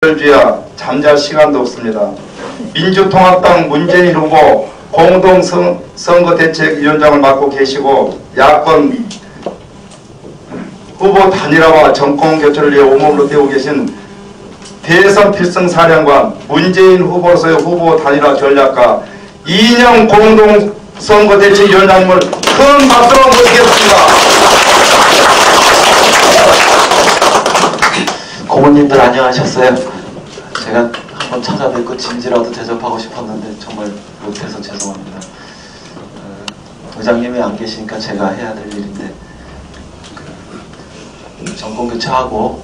주야 잠잘 시간도 없습니다. 민주통합당 문재인 후보 공동선거대책위원장을 맡고 계시고 야권 후보 단일화와 정권 교체를 위해 온몸으로 뛰고 계신 대선 필승사령관 문재인 후보로서의 후보 단일화 전략가 이인영 공동선거대책위원장님을 큰 박수로 모시겠습니다. 고모님들 안녕하셨어요? 제가 한번 찾아뵙고 진지라도 대접하고 싶었는데 정말 못해서 죄송합니다. 의장님이 안 계시니까 제가 해야 될 일인데 정권 교체하고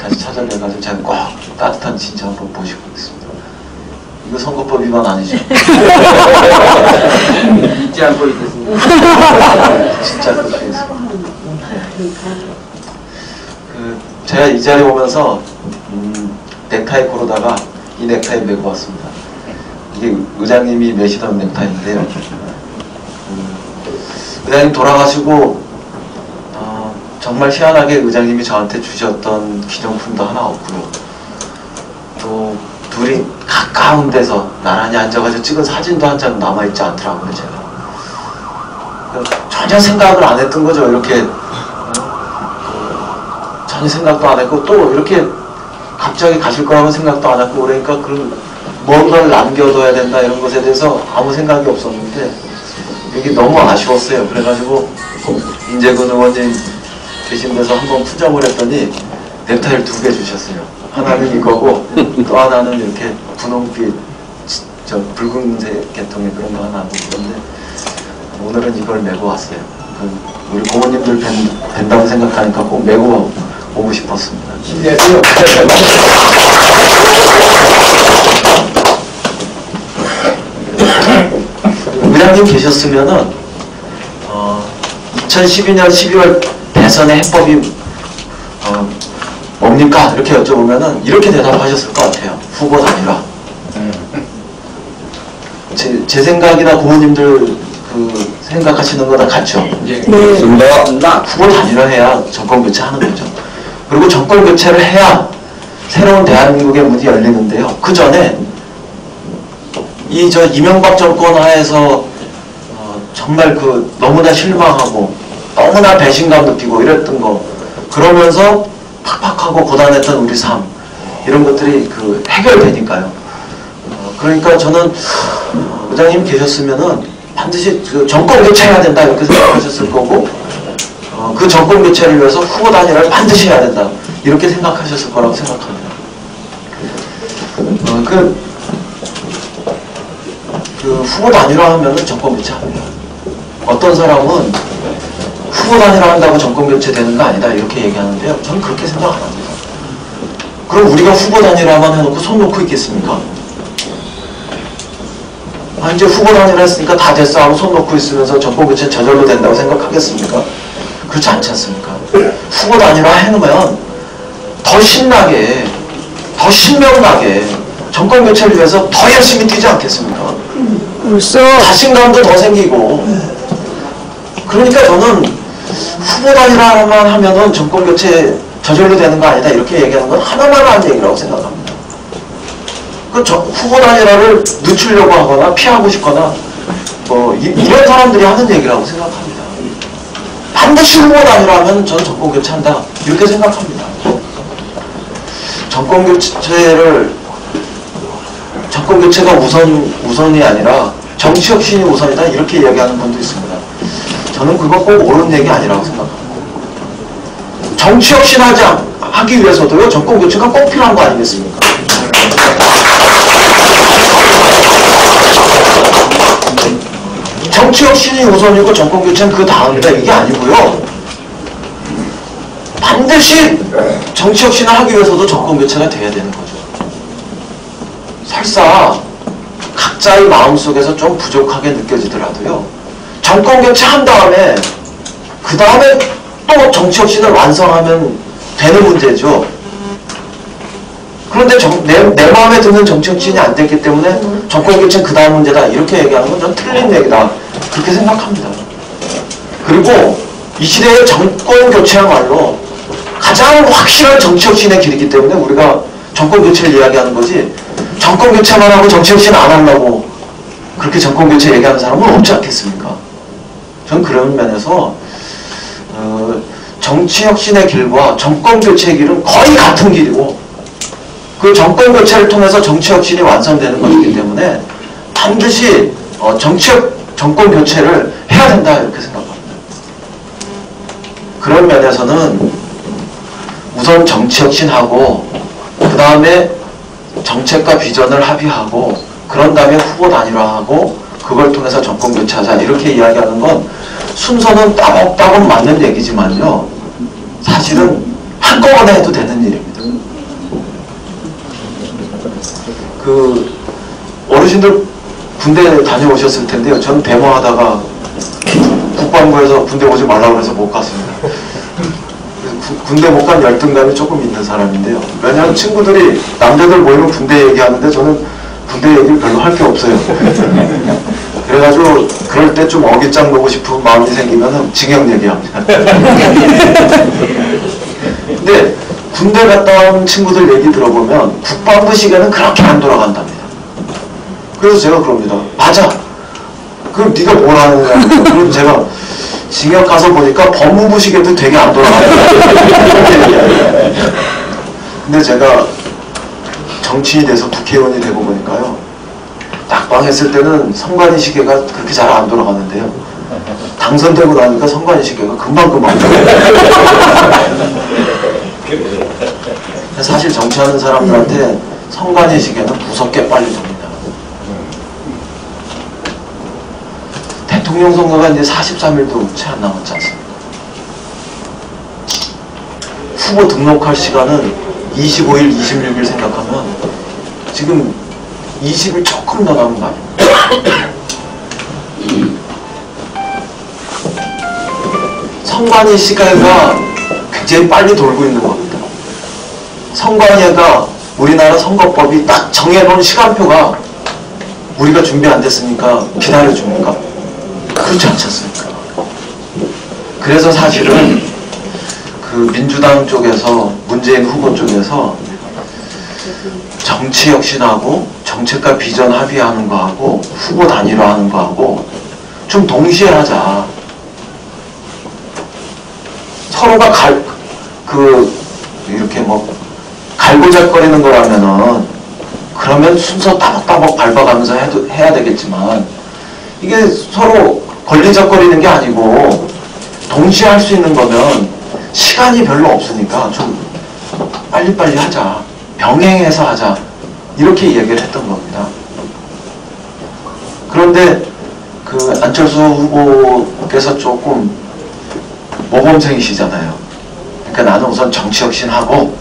다시 찾아뵈가지고 제가 꼭 따뜻한 진정으로 모시고 있습니다. 이거 선거법 위반 아니죠? 잊지 않고 있겠습니다. 진짜 그렇게 했습니다. 제가 이 자리에 오면서 넥타이 고르다가 이 넥타이 메고 왔습니다. 이게 의장님이 매시던 넥타이인데요. 의장님 돌아가시고 정말 희한하게 의장님이 저한테 주셨던 기념품도 하나 없고요. 또 둘이 가까운 데서 나란히 앉아가지고 찍은 사진도 한 장 남아있지 않더라고요. 제가 전혀 생각을 안 했던 거죠. 이렇게 전혀 생각도 안 했고 또 이렇게 갑자기 가실 거라고 생각도 안 했고 그러니까 뭔가를 남겨둬야 된다 이런 것에 대해서 아무 생각이 없었는데 이게 너무 아쉬웠어요. 그래가지고 인재근 의원님 계신 데서 한번 푸정을 했더니 넥타이를 2개 주셨어요. 하나는 이거고 또 하나는 이렇게 분홍빛 붉은색 계통의 그런 거 하나 하고 그런데 오늘은 이걸 메고 왔어요. 우리 고모님들 뵌다고 생각하니까 꼭 메고 오고 싶었습니다. 의장님 계셨으면은 2012년 12월 대선의 해법이 뭡니까? 이렇게 여쭤보면은 이렇게 대답하셨을 것 같아요. 후보 단일화. 제 생각이나 고모님들 생각하시는 거 다 같죠? 네. 그렇습니다. 후보 단일화해야 정권 교체하는 거죠. 그리고 정권 교체를 해야 새로운 대한민국의 문이 열리는데요. 그 전에 이명박 정권 하에서 정말 너무나 실망하고 너무나 배신감 느끼고 이랬던 거 그러면서 팍팍하고 고단했던 우리 삶 이런 것들이 해결되니까요. 그러니까 저는 의장님 계셨으면은 반드시 정권 교체해야 된다 이렇게 생각하셨을 거고 그 정권 교체를 위해서 후보 단일화를 반드시 해야 된다 이렇게 생각하셨을 거라고 생각합니다. 후보 단일화 하면은 정권 교체합니다. 어떤 사람은 후보 단일화 한다고 정권 교체되는 거 아니다 이렇게 얘기하는데요. 저는 그렇게 생각 안 합니다. 그럼 우리가 후보 단일화만 해놓고 손 놓고 있겠습니까? 이제 후보 단일화 했으니까 다 됐어 하고 손 놓고 있으면서 정권 교체 저절로 된다고 생각하겠습니까? 그렇지 않지 않습니까? 후보 단일화 해놓으면 더 신나게 더 신명나게 정권 교체를 위해서 더 열심히 뛰지 않겠습니까? 자신감도 더 생기고 그러니까 저는 후보 단일화만 하면은 정권 교체 저절로 되는 거 아니다 이렇게 얘기하는 건 하나만 한 얘기라고 생각합니다. 후보 단일화를 늦추려고 하거나 피하고 싶거나 이런 사람들이 하는 얘기라고 생각합니다. 반드시 후보 단일화하면 저는 정권 교체한다 이렇게 생각합니다. 정권 교체가 우선이 아니라 정치 혁신이 우선이다 이렇게 이야기하는 분도 있습니다. 저는 그거 꼭 옳은 얘기 아니라고 생각합니다. 정치 혁신 하기 위해서도요 정권 교체가 꼭 필요한 거 아니겠습니까? 정치 혁신이 우선이고 정권 교체는 그 다음이다 이게 아니고요. 반드시 정치 혁신을 하기 위해서도 정권 교체가 돼야 되는 거죠. 설사 각자의 마음속에서 좀 부족하게 느껴지더라도요. 정권 교체한 다음에 그 다음에 또 정치 혁신을 완성하면 되는 문제죠. 그런데 내 마음에 드는 정치 혁신이 안 됐기 때문에 정권 교체는 그 다음 문제다 이렇게 얘기하는 건 전 틀린 얘기다 그렇게 생각합니다. 그리고 이 시대의 정권 교체야말로 가장 확실한 정치 혁신의 길이기 때문에 우리가 정권 교체를 이야기하는 거지 정권 교체만 하고 정치 혁신 안 하려고 그렇게 정권 교체 얘기하는 사람은 없지 않겠습니까? 전 그런 면에서 정치 혁신의 길과 정권 교체의 길은 거의 같은 길이고 그 정권 교체를 통해서 정치 혁신이 완성되는 것이기 때문에 반드시 정권 교체를 해야 된다 이렇게 생각합니다. 그런 면에서는 우선 정치 혁신하고 그 다음에 정책과 비전을 합의하고 그런 다음에 후보 단일화하고 그걸 통해서 정권 교체하자 이렇게 이야기하는 건 순서는 따박따박 맞는 얘기지만요 사실은 한꺼번에 해도 되는 일입니다. 그 어르신들 군대 다녀오셨을 텐데요. 저는 데모하다가 국방부에서 군대 오지 말라고 해서 못 갔습니다. 군대 못 간 열등감이 조금 있는 사람인데요. 왜냐하면 친구들이 남자들 모이면 군대 얘기하는데 저는 군대 얘기를 별로 할 게 없어요. 그래가지고 그럴 때 좀 어깃장 놓고 싶은 마음이 생기면 징역 얘기합니다. 근데 군대 갔다 온 친구들 얘기 들어보면 국방부 시계는 그렇게 안 돌아간답니다. 그래서 제가 그럽니다. 맞아. 그럼 네가 뭘 하느냐. 그럼 제가 징역 가서 보니까 법무부 시계도 되게 안 돌아가요. 근데 제가 정치인이 돼서 국회의원이 되고 보니까요. 낙방했을 때는 선관위 시계가 그렇게 잘 안 돌아가는데요. 당선되고 나니까 선관위 시계가 금방 사실 정치하는 사람들한테 선관위 시계는 무섭게 빨리 돕니다. 대통령 선거가 이제 43일도 채 안 남았지 않습니까? 후보 등록할 시간은 25일, 26일 생각하면 지금 20일 조금 더 남은 거 아닙니까? 선관위 시계가 굉장히 빨리 돌고 있는 겁니다. 선관위가 우리나라 선거법이 딱 정해놓은 시간표가 우리가 준비 안 됐으니까 기다려줍니까? 그렇지 않겠습니까? 그래서 사실은 그 민주당 쪽에서 문재인 후보 쪽에서 정치 혁신하고 정책과 비전 합의하는 거하고 후보 단일화하는 거하고 좀 동시에 하자. 서로가 이렇게 뭐 갈고잘거리는 거라면은 그러면 순서 따박따박 밟아가면서 해야 되겠지만 이게 서로 걸리적거리는 게 아니고 동시에 할 수 있는 거면 시간이 별로 없으니까 좀 빨리빨리 하자. 병행해서 하자. 이렇게 얘기를 했던 겁니다. 그런데 그 안철수 후보께서 조금 모범생이시잖아요. 그러니까 나는 우선 정치혁신하고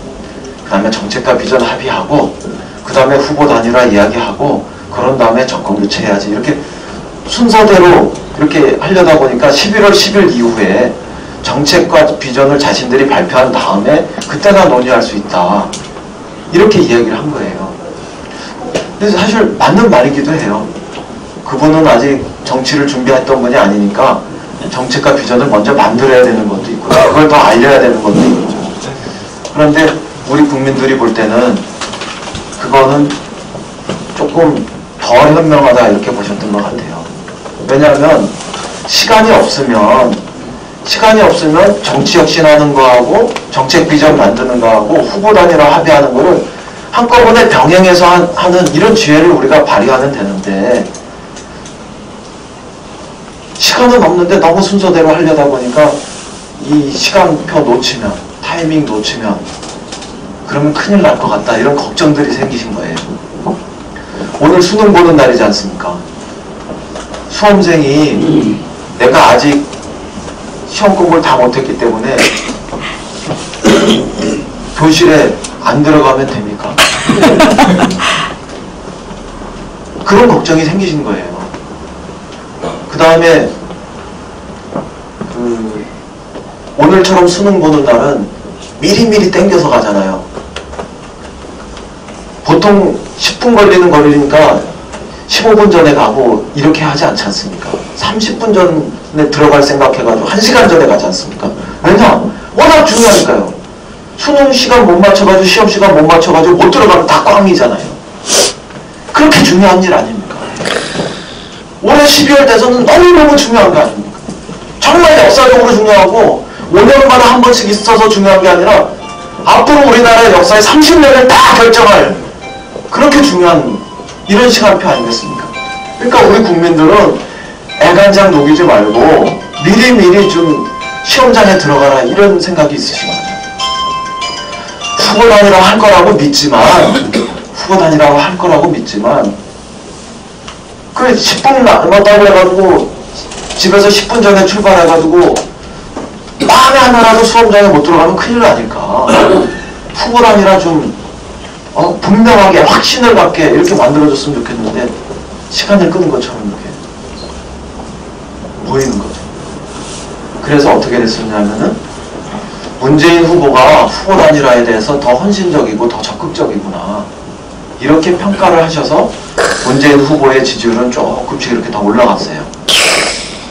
그 다음에 정책과 비전 합의하고 그 다음에 후보 단일화 이야기하고 그런 다음에 정권교체 해야지 이렇게 순서대로 이렇게 하려다 보니까 11월 10일 이후에 정책과 비전을 자신들이 발표한 다음에 그때나 논의할 수 있다. 이렇게 이야기를 한 거예요. 그래서 사실 맞는 말이기도 해요. 그분은 아직 정치를 준비했던 분이 아니니까 정책과 비전을 먼저 만들어야 되는 것도 있고 그걸 더 알려야 되는 것도 있죠. 그런데 우리 국민들이 볼 때는 그거는 조금 덜 현명하다 이렇게 보셨던 것 같아요. 왜냐하면 시간이 없으면 정치 혁신하는 거하고 정책 비전 만드는 거하고 후보 단일화 합의하는 거를 한꺼번에 병행해서 하는 이런 지혜를 우리가 발휘하면 되는데 시간은 없는데 너무 순서대로 하려다 보니까 이 시간표 놓치면 타이밍 놓치면 그러면 큰일 날 것 같다 이런 걱정들이 생기신 거예요. 오늘 수능 보는 날이지 않습니까? 수험생이 내가 아직 시험 공부를 다 못했기 때문에 교실에 안 들어가면 됩니까? 그런 걱정이 생기신 거예요. 그 다음에 오늘처럼 수능 보는 날은 미리미리 땡겨서 가잖아요. 보통 10분 걸리는 거리니까 15분 전에 가고 이렇게 하지 않지 않습니까? 30분 전에 들어갈 생각해가지고 1시간 전에 가지 않습니까? 왜냐? 워낙 중요하니까요. 수능 시간 못 맞춰가지고 시험 시간 못 맞춰가지고 못 들어가면 다 꽝이잖아요. 그렇게 중요한 일 아닙니까? 올해 12월 대선은 너무너무 중요한 거 아닙니까? 정말 역사적으로 중요하고 5년마다 한 번씩 있어서 중요한 게 아니라 앞으로 우리나라의 역사의 30년을 다 결정할 그렇게 중요한 이런 시간표 아니겠습니까? 그러니까 우리 국민들은 애간장 녹이지 말고 미리미리 좀 시험장에 들어가라 이런 생각이 있으신 거죠. 후보 단위라고 할 거라고 믿지만 그 10분 남았다고 해가지고 집에서 10분 전에 출발해가지고 마음에 하나라도 수험장에 못 들어가면 큰일 나니까 후보 단위라 좀 분명하게 확신을 갖게 이렇게 만들어줬으면 좋겠는데 시간을 끄는 것처럼 이렇게 보이는 거죠. 그래서 어떻게 됐었냐면은 문재인 후보가 후보 단일화에 대해서 더 헌신적이고 더 적극적이구나 이렇게 평가를 하셔서 문재인 후보의 지지율은 조금씩 이렇게 더 올라갔어요.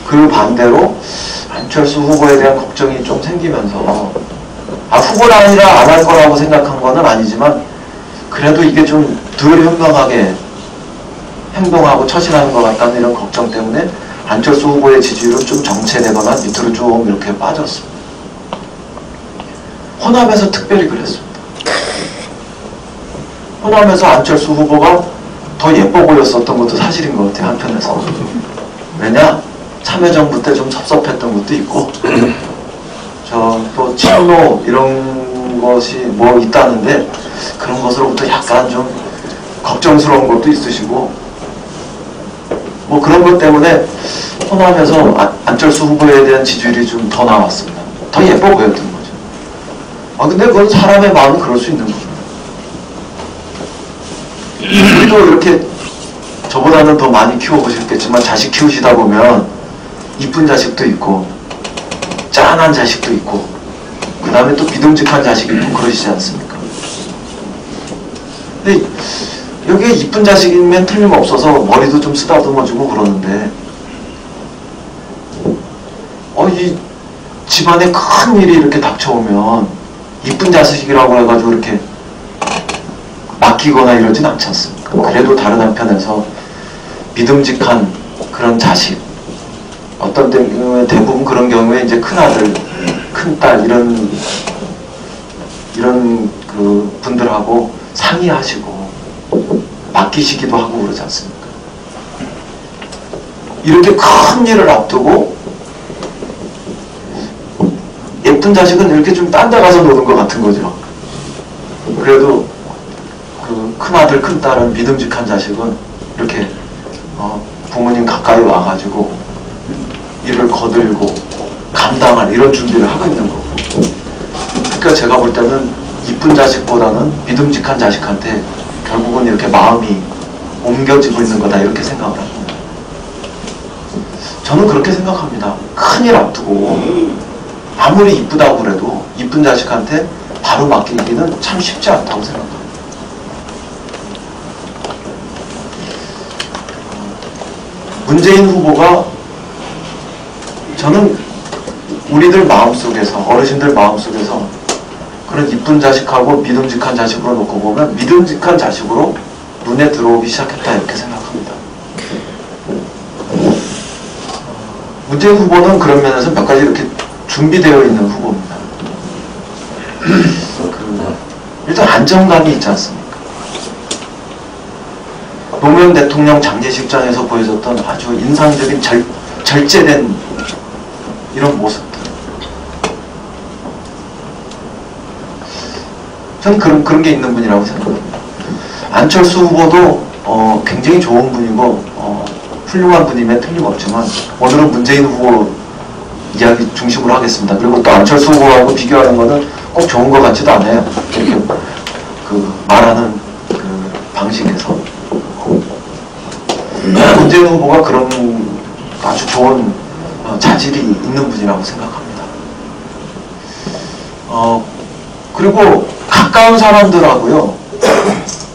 그 반대로 안철수 후보에 대한 걱정이 좀 생기면서 후보 단일화 안 할 거라고 생각한 거는 아니지만 그래도 이게 좀 덜 현명하게 행동하고 처신하는 것 같다는 이런 걱정 때문에 안철수 후보의 지지율은 좀 정체되거나 밑으로 좀 이렇게 빠졌습니다. 호남에서 특별히 그랬습니다. 호남에서 안철수 후보가 더 예뻐 보였었던 것도 사실인 것 같아요. 한편에서. 왜냐? 참여정부 때 좀 섭섭했던 것도 있고 또 친노 이런 것이 뭐 있다는데 그런 것으로부터 약간 좀 걱정스러운 것도 있으시고 뭐 그런 것 때문에 호남에서 안철수 후보에 대한 지지율이 좀 더 나왔습니다. 더 예뻐 보였던 거죠. 근데 그건 사람의 마음이 그럴 수 있는 겁니다. 우리도 이렇게 저보다는 더 많이 키워보셨겠지만 자식 키우시다 보면 이쁜 자식도 있고 짠한 자식도 있고 그 다음에 또 믿음직한 자식이 있고 그러시지 않습니까? 근데 여기에 이쁜 자식이면 틀림없어서 머리도 좀 쓰다듬어주고 그러는데 이 집안에 큰 일이 이렇게 닥쳐오면 이쁜 자식이라고 해가지고 이렇게 맡기거나 이러진 않지 않습니까? 그래도 다른 한편에서 믿음직한 그런 자식 어떤 경우에 대부분 그런 경우에 이제 큰아들, 큰딸 이런 그 분들하고 상의하시고 맡기시기도 하고 그러지 않습니까? 이렇게 큰 일을 앞두고 예쁜 자식은 이렇게 좀 딴 데 가서 노는 것 같은 거죠. 그래도 그 큰아들, 큰딸은 믿음직한 자식은 이렇게 부모님 가까이 와가지고 일을 거들고 감당할 이런 준비를 하고 있는 거고. 그러니까 제가 볼 때는 이쁜 자식보다는 믿음직한 자식한테 결국은 이렇게 마음이 옮겨지고 있는 거다 이렇게 생각을 합니다. 저는 그렇게 생각합니다. 큰일 앞두고 아무리 이쁘다고 그래도 이쁜 자식한테 바로 맡기기는 참 쉽지 않다고 생각합니다. 문재인 후보가 저는 우리들 마음속에서 어르신들 마음속에서 그런 이쁜 자식하고 믿음직한 자식으로 놓고 보면 믿음직한 자식으로 눈에 들어오기 시작했다 이렇게 생각합니다. 문재인 후보는 그런 면에서 몇 가지 이렇게 준비되어 있는 후보입니다. 일단 안정감이 있지 않습니까? 노무현 대통령 장례식장에서 보여줬던 아주 인상적인 절제된 이런 모습들. 저는 그런 게 있는 분이라고 생각합니다. 안철수 후보도 굉장히 좋은 분이고 훌륭한 분임에 틀림없지만 오늘은 문재인 후보 이야기 중심으로 하겠습니다. 그리고 또 안철수 후보하고 비교하는 거는 꼭 좋은 것 같지도 않아요. 이렇게 말하는 그 방식에서 문재인 후보가 그런 아주 좋은 자질이 있는 분이라고 생각합니다. 그리고 가까운 사람들하고요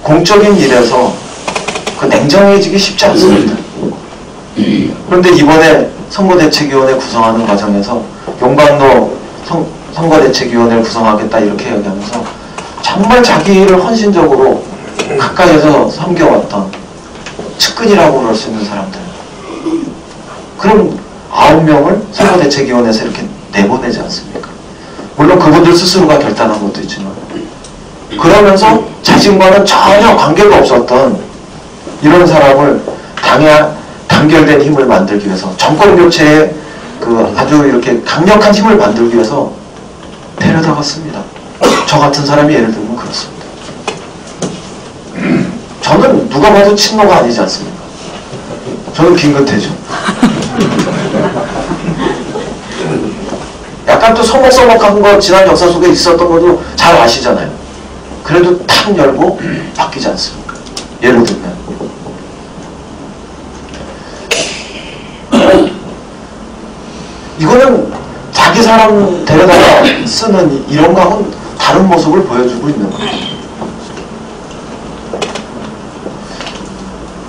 공적인 일에서 냉정해지기 쉽지 않습니다. 그런데 이번에 선거대책위원회 구성하는 과정에서 용광로 선거대책위원회를 구성하겠다 이렇게 얘기하면서 정말 자기를 헌신적으로 가까이에서 섬겨왔던 측근이라고 그럴 수 있는 사람들, 그럼 9명을 선거대책위원회에서 이렇게 내보내지 않습니까? 물론 그분들 스스로가 결단한 것도 있지만, 그러면서 자신과는 전혀 관계가 없었던 이런 사람을 당에 단결된 힘을 만들기 위해서, 정권 교체에 그 아주 이렇게 강력한 힘을 만들기 위해서 데려다 갔습니다. 저 같은 사람이 예를 들면 그렇습니다. 저는 누가 봐도 친노가 아니지 않습니까? 저는 김근태죠. 약간 또 서먹서먹한 거 지난 역사 속에 있었던 것도 잘 아시잖아요. 그래도 탁 열고 바뀌지 않습니까? 예를 들면 이거는 자기 사람 데려다가 쓰는 이런 거하고는 다른 모습을 보여주고 있는 거예요.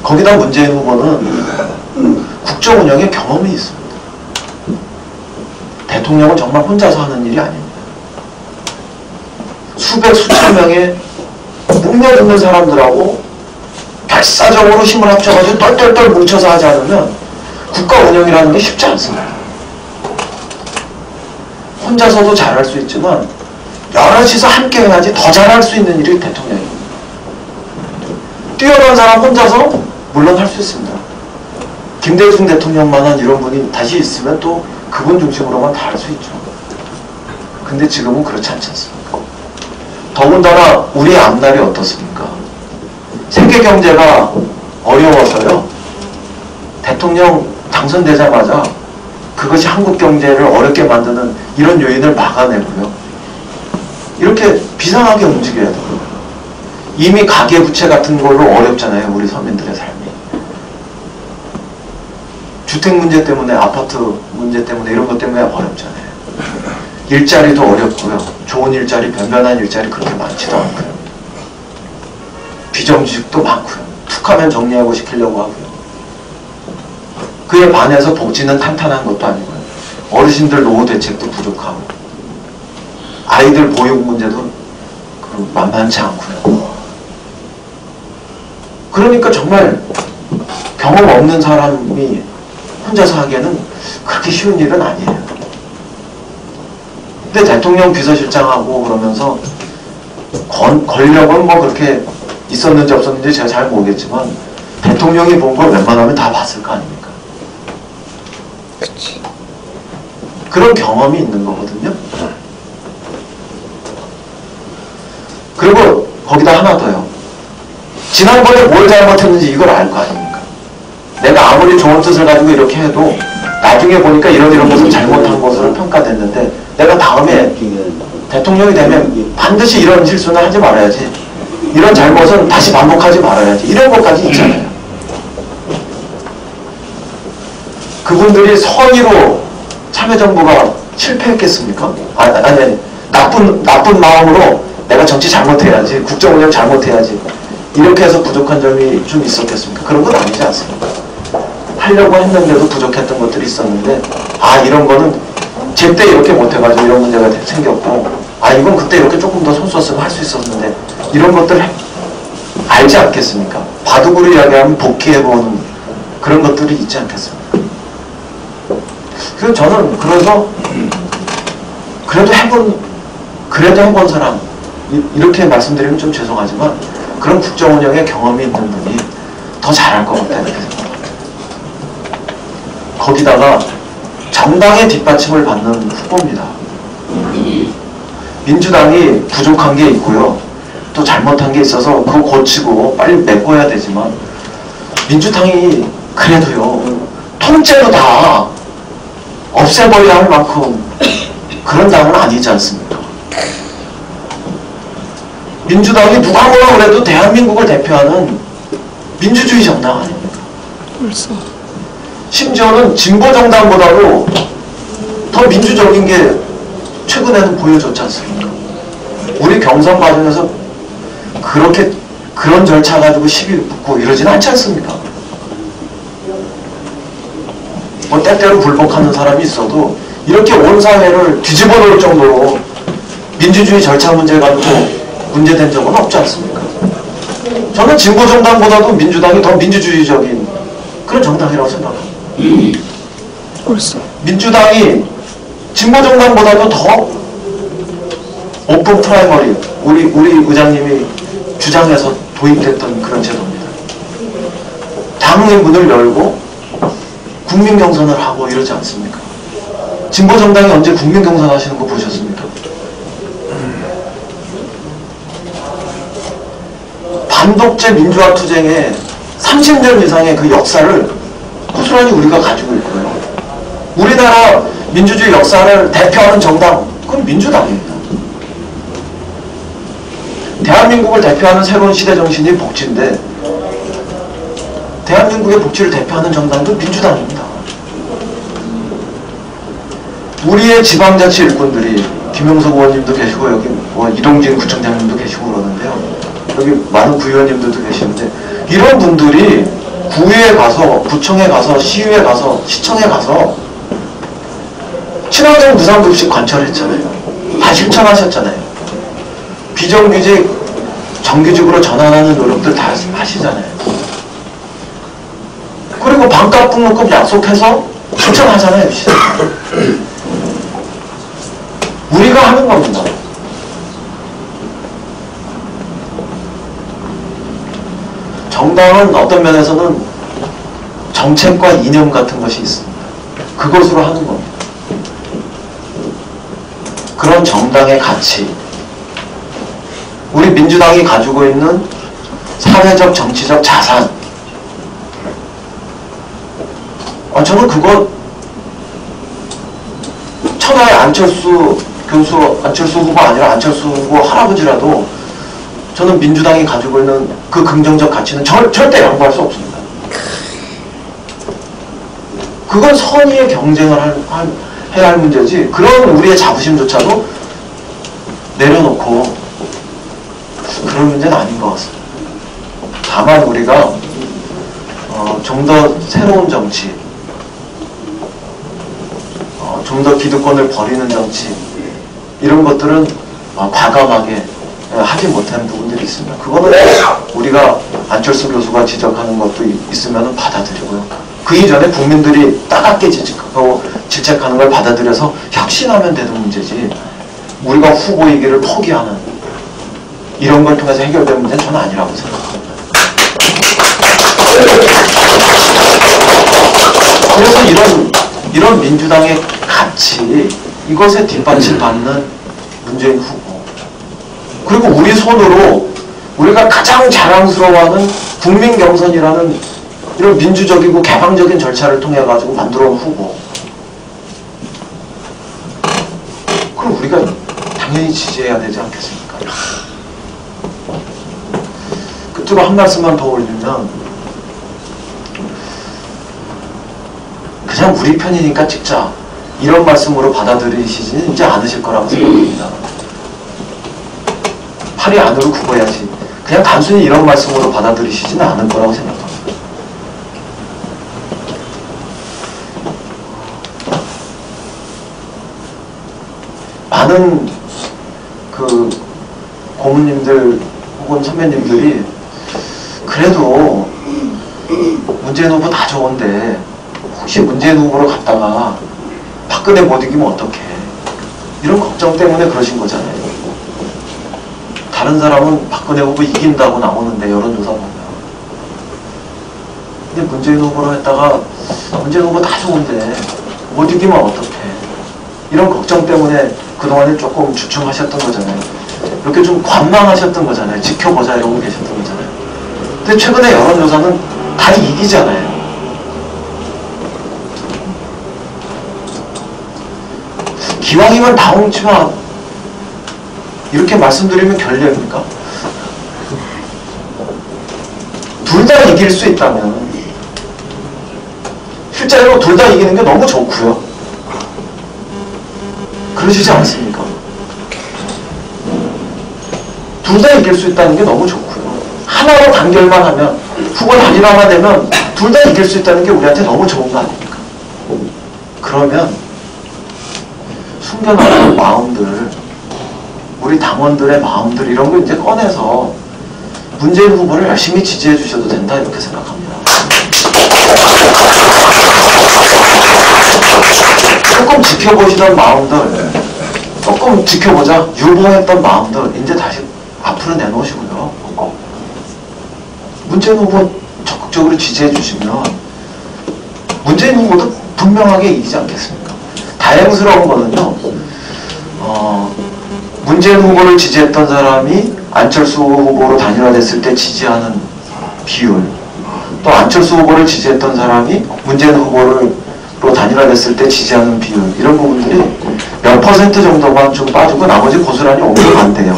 거기다 문재인 후보는 국정 운영에 경험이 있습니다. 대통령은 정말 혼자서 하는 일이 아닙니다. 수백 수천 명의 묵혀있는 사람들하고 결사적으로 힘을 합쳐가지고 똘똘똘 뭉쳐서 하지 않으면 국가 운영이라는 게 쉽지 않습니다. 혼자서도 잘할 수 있지만 여럿이서 함께 해야지 더 잘할 수 있는 일이 대통령입니다. 뛰어난 사람 혼자서 물론 할 수 있습니다. 김대중 대통령만한 이런 분이 다시 있으면 또 그분 중심으로만 다 할 수 있죠. 근데 지금은 그렇지 않지 않습니까? 더군다나 우리의 앞날이 어떻습니까? 세계 경제가 어려워서요, 대통령 당선되자마자 그것이 한국 경제를 어렵게 만드는 이런 요인을 막아내고요, 이렇게 비상하게 움직여야 돼요. 이미 가계부채 같은 걸로 어렵잖아요, 우리 서민들의 삶이. 주택 문제 때문에, 아파트 문제 때문에, 이런 것 때문에 어렵잖아요. 일자리도 어렵고요, 좋은 일자리, 변변한 일자리 그렇게 많지도 않고요, 비정규직도 많고요, 툭하면 정리하고 시키려고 하고요. 그에 반해서 복지는 탄탄한 것도 아니고요, 어르신들 노후 대책도 부족하고, 아이들 보육 문제도 만만치 않고요. 그러니까 정말 경험 없는 사람이 혼자서 하기에는 그렇게 쉬운 일은 아니에요. 근데 대통령 비서실장하고 그러면서 권력은 뭐 그렇게 있었는지 없었는지 제가 잘 모르겠지만 대통령이 본 걸 웬만하면 다 봤을 거 아닙니까? 그치. 그런 경험이 있는 거거든요. 그리고 거기다 하나 더요. 지난번에 뭘 잘못했는지 이걸 알 거 아닙니까? 내가 아무리 좋은 뜻을 가지고 이렇게 해도 나중에 보니까 이런 것을 잘못한 것으로 평가됐는데, 내가 다음에 대통령이 되면 반드시 이런 실수는 하지 말아야지, 이런 잘못은 다시 반복하지 말아야지, 이런 것까지 있잖아요. 그분들이 선의로 참여정부가 실패했겠습니까? 아니, 나쁜 마음으로 내가 정치 잘못해야지, 국정운영 잘못해야지, 이렇게 해서 부족한 점이 좀 있었겠습니까? 그런 건 아니지 않습니까? 하려고 했는데도 부족했던 것들이 있었는데, 이런 거는 제때 이렇게 못해가지고 이런 문제가 생겼고, 이건 그때 이렇게 조금 더 손 썼으면 할 수 있었는데, 이런 것들 알지 않겠습니까? 바둑으로 이야기하면 복귀해보는 그런 것들이 있지 않겠습니까? 그래서 저는 그래도 해본 사람, 이렇게 말씀드리면 좀 죄송하지만 그런 국정운영에 경험이 있는 분이 더 잘할 것 같다, 이렇게 생각합니다. 거기다가 정당의 뒷받침을 받는 후보입니다. 민주당이 부족한 게 있고요, 또 잘못한 게 있어서 그거 고치고 빨리 메꿔야 되지만, 민주당이 그래도요 통째로 다 없애버려야 할 만큼 그런 당은 아니지 않습니까? 민주당이 누가 뭐라 그래도 대한민국을 대표하는 민주주의 정당 아닙니까? 심지어는 진보 정당보다도 더 민주적인 게 최근에는 보여줬지 않습니까? 우리 경선 과정에서 그렇게 그런 절차 가지고 시비 붙고 이러진 않지 않습니까? 뭐 때때로 불복하는 사람이 있어도 이렇게 온 사회를 뒤집어 놓을 정도로 민주주의 절차 문제 가지고 문제된 적은 없지 않습니까? 저는 진보정당보다도 민주당이 더 민주주의적인 그런 정당이라고 생각합니다. 민주당이 진보정당보다도 더 오픈 프라이머리, 우리 의장님이 주장해서 도입됐던 그런 제도입니다. 당의 문을 열고 국민 경선을 하고 이러지 않습니까? 진보정당이 언제 국민 경선 하시는 거 보셨습니까? 반독재 민주화 투쟁의 30년 이상의 그 역사를 고스란히 우리가 가지고 있고요. 우리나라 민주주의 역사를 대표하는 정당, 그건 민주당입니다. 대한민국을 대표하는 새로운 시대 정신이 복지인데 대한민국의 복지를 대표하는 정당도 민주당입니다. 우리의 지방자치 일꾼들이 김용석 의원님도 계시고 여기 이동진 구청장님도 계시고 그러는데요. 여기 많은 구의원님들도 계시는데 이런 분들이 구에 가서 구청에 가서 시의회 가서 시청에 가서 친환경 무상급식 관철했잖아요. 다 실천하셨잖아요. 비정규직 정규직으로 전환하는 노력들 다 하시잖아요. 그리고 반값 등록금 약속해서 실천하잖아요. 우리가 하는 겁니다. 정당은 어떤 면에서는 정책과 이념 같은 것이 있습니다. 그것으로 하는 겁니다. 그런 정당의 가치, 우리 민주당이 가지고 있는 사회적 정치적 자산, 저는 그거 천하의 안철수 후보 아니라 안철수 후보 할아버지라도 저는 민주당이 가지고 있는 그 긍정적 가치는 절대 양보할 수 없습니다. 그건 선의의 경쟁을 해야 할 문제지, 그런 우리의 자부심조차도 내려놓고 그런 문제는 아닌 것 같습니다. 다만 우리가 좀 더 새로운 정치, 좀 더 기득권을 버리는 정치, 이런 것들은 과감하게 하지 못하는 부분들이 있습니다. 그거는 우리가 안철수 교수가 지적하는 것도 있으면 받아들이고요. 그 이전에 국민들이 따갑게 질책하는 걸 받아들여서 혁신하면 되는 문제지, 우리가 후보이기를 포기하는 이런 걸 통해서 해결되는 문제는 저는 아니라고 생각합니다. 그래서 이런 민주당의 가치, 이것에 뒷받침 받는 문재인 후보, 그리고 우리 손으로 우리가 가장 자랑스러워하는 국민 경선이라는 이런 민주적이고 개방적인 절차를 통해 가지고 만들어 온 후보, 그럼 우리가 당연히 지지해야 되지 않겠습니까? 끝으로 한 말씀만 더 올리면, 그냥 우리 편이니까 찍자, 이런 말씀으로 받아들이시지는 이제 않으실 거라고 생각합니다. 팔이 안으로 굽어야지, 그냥 단순히 이런 말씀으로 받아들이시지는 않을 거라고 생각합니다. 많은 그 고문님들 혹은 선배님들이 그래도 문재인 후보 다 좋은데 혹시 문재인 후보로 갔다가 박근혜 못 이기면 어떡해, 이런 걱정 때문에 그러신 거잖아요. 다른 사람은 박근혜 후보 이긴다고 나오는데, 여론조사 보면. 근데 문재인 후보로 했다가 문재인 후보 다 좋은데 못 이기면 어떡해, 이런 걱정 때문에 그동안에 조금 주춤하셨던 거잖아요. 이렇게 좀 관망하셨던 거잖아요. 지켜보자 이러고 계셨던 거잖아요. 근데 최근에 여론조사는 다 이기잖아요. 기왕이면 다 훔치마, 이렇게 말씀드리면 결례입니까? 둘 다 이길 수 있다면, 실제로 둘 다 이기는 게 너무 좋고요. 그러시지 않습니까? 둘 다 이길 수 있다는 게 너무 좋고요. 하나로 단결만 하면, 후보 단일화만 되면 둘 다 이길 수 있다는 게 우리한테 너무 좋은 거 아닙니까? 그러면 숨겨놨던 마음들, 우리 당원들의 마음들 이런 걸 이제 꺼내서 문재인 후보를 열심히 지지해 주셔도 된다 이렇게 생각합니다. 조금 지켜보시던 마음들, 조금 지켜보자 유보했던 마음들 이제 다시 앞으로 내놓으시고요. 문재인 후보 적극적으로 지지해 주시면 문재인 후보도 분명하게 이기지 않겠습니까? 다행스러운 거는요. 문재인 후보를 지지했던 사람이 안철수 후보로 단일화됐을 때 지지하는 비율, 또 안철수 후보를 지지했던 사람이 문재인 후보로 단일화됐을 때 지지하는 비율, 이런 부분들이 몇 퍼센트 정도만 좀 빠지고 나머지 고스란히 오면 안 돼요.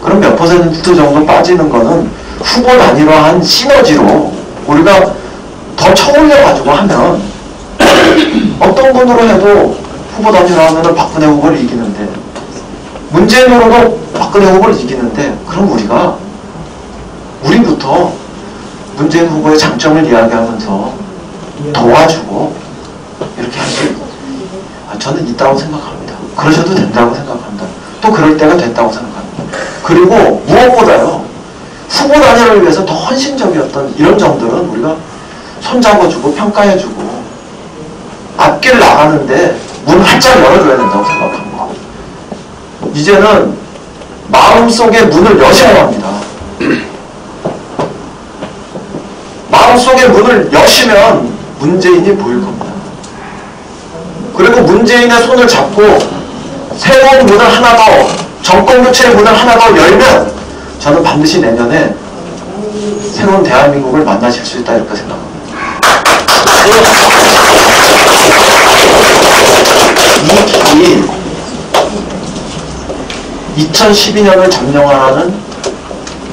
그럼 몇 퍼센트 정도 빠지는 거는 후보 단일화한 시너지로 우리가 더 쳐올려가지고 하면 어떤 분으로 해도 후보 단일화하면 박근혜 후보를 이기는데, 문재인으로도 박근혜 후보를 이기는데, 그럼 우리부터 문재인 후보의 장점을 이야기하면서 도와주고 이렇게 할 수 저는 있다고 생각합니다. 그러셔도 된다고 생각합니다. 또 그럴 때가 됐다고 생각합니다. 그리고 무엇보다요, 후보 단일화를 위해서 더 헌신적이었던 이런 점들은 우리가 손잡아주고 평가해주고 앞길 나가는데 문을 활짝 열어줘야 된다고 생각합니다. 이제는 마음속에 문을 여셔야 합니다. 마음속에 문을 여시면 문재인이 보일 겁니다. 그리고 문재인의 손을 잡고 새로운 문을 하나 더, 정권 교체의 문을 하나 더 열면 저는 반드시 내년에 새로운 대한민국을 만나실 수 있다 이렇게 생각합니다. 이 길이 2012년을 점령하라는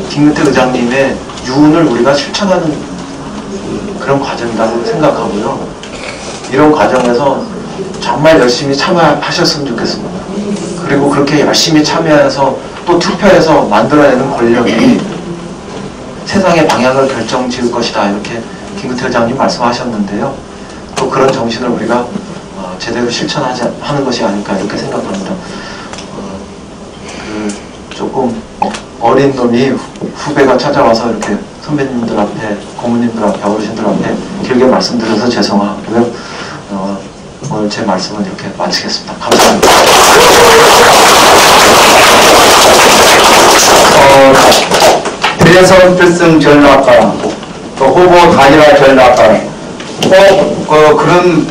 김근태 의장님의 유언을 우리가 실천하는 그런 과정이라고 생각하고요. 이런 과정에서 정말 열심히 참여하셨으면 좋겠습니다. 그리고 그렇게 열심히 참여해서 또 투표해서 만들어내는 권력이 세상의 방향을 결정지을 것이다 이렇게 김근태 의장님 말씀하셨는데요. 또 그런 정신을 우리가 제대로 실천하는 것이 아닐까 이렇게 생각합니다. 조금 어린 놈이 후배가 찾아와서 이렇게 선배님들 앞에, 고모님들 앞에, 어르신들 앞에 길게 말씀드려서 죄송하고요. 오늘 제 말씀은 이렇게 마치겠습니다. 감사합니다. 대선 필승 전략가, 또 후보 단일화 전략가, 꼭 그런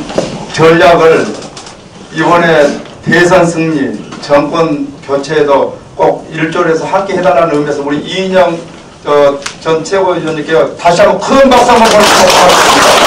전략을 이번에 대선 승리, 정권 교체에도 꼭 일조해서 함께 해달라는 의미에서 우리 이인영 전 최고위원님께 다시 한번 큰 박수 한번 보내드리겠습니다.